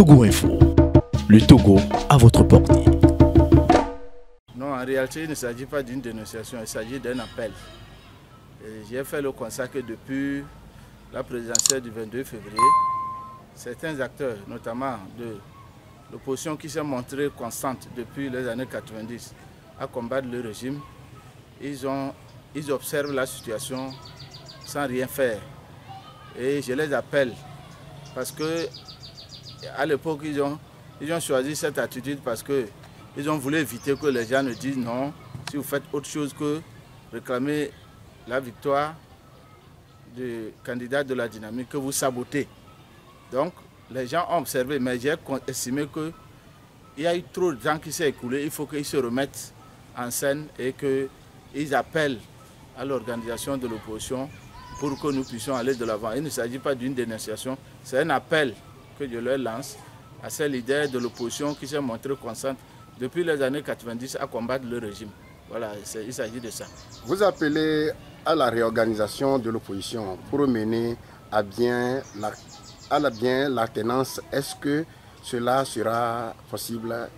Togo Info, le Togo à votre portée. Non, en réalité, il ne s'agit pas d'une dénonciation, il s'agit d'un appel. J'ai fait le constat que depuis la présidentielle du 22 février, certains acteurs, notamment de l'opposition qui s'est montrée constante depuis les années 90 à combattre le régime, ils observent la situation sans rien faire. Et je les appelle parce que à l'époque, ils ont choisi cette attitude parce qu'ils ont voulu éviter que les gens ne disent non, si vous faites autre chose que réclamer la victoire du candidat de la dynamique, que vous sabotez. Donc, les gens ont observé, mais j'ai estimé qu'il y a eu trop de temps qui s'est écoulé. Il faut qu'ils se remettent en scène et qu'ils appellent à l'organisation de l'opposition pour que nous puissions aller de l'avant. Il ne s'agit pas d'une dénonciation, c'est un appel que je leur lance à ces leaders de l'opposition qui s'est montré constante depuis les années 90 à combattre le régime. Voilà, il s'agit de ça. Vous appelez à la réorganisation de l'opposition pour mener à bien l'alternance. Est-ce que cela sera possible?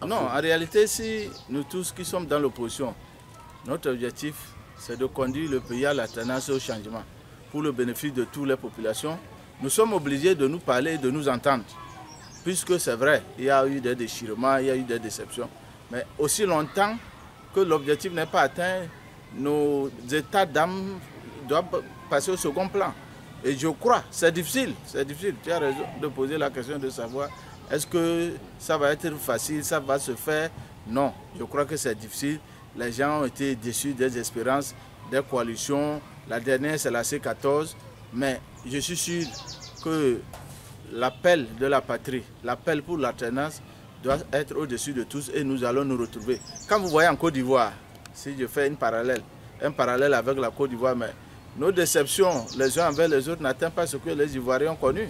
Non, en réalité, si nous tous qui sommes dans l'opposition, notre objectif, c'est de conduire le pays à l'alternance et au changement pour le bénéfice de toutes les populations. Nous sommes obligés de nous parler et de nous entendre. Puisque c'est vrai, il y a eu des déchirements, il y a eu des déceptions. Mais aussi longtemps que l'objectif n'est pas atteint, nos états d'âme doivent passer au second plan. Et je crois, c'est difficile. Tu as raison de poser la question de savoir est-ce que ça va être facile, ça va se faire? Non, je crois que c'est difficile. Les gens ont été déçus des espérances, des coalitions. La dernière, c'est la C14. Mais je suis sûr que l'appel de la patrie, l'appel pour l'alternance doit être au-dessus de tous et nous allons nous retrouver. Quand vous voyez en Côte d'Ivoire, si je fais un parallèle avec la Côte d'Ivoire, mais nos déceptions les uns envers les autres n'atteignent pas ce que les Ivoiriens ont connu.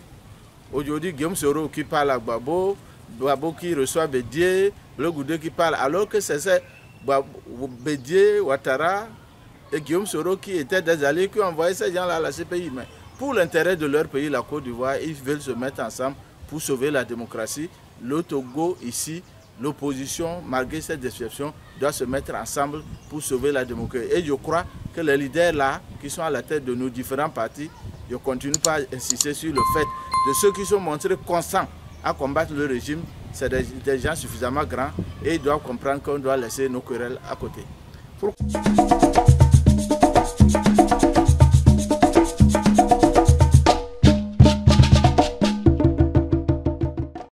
Aujourd'hui, Guillaume Soro qui parle à Gbagbo, Gbagbo qui reçoit Bédié, le Goudé qui parle, alors que c'est Bédié, Ouattara et Guillaume Soro qui étaient des alliés qui ont envoyé ces gens-là à la CPI. Mais pour l'intérêt de leur pays, la Côte d'Ivoire, ils veulent se mettre ensemble pour sauver la démocratie. Le Togo, ici, l'opposition, malgré cette déception, doit se mettre ensemble pour sauver la démocratie. Et je crois que les leaders là, qui sont à la tête de nos différents partis, je ne continue pas à insister sur le fait de ceux qui sont montrés constants à combattre le régime, c'est des gens suffisamment grands et ils doivent comprendre qu'on doit laisser nos querelles à côté.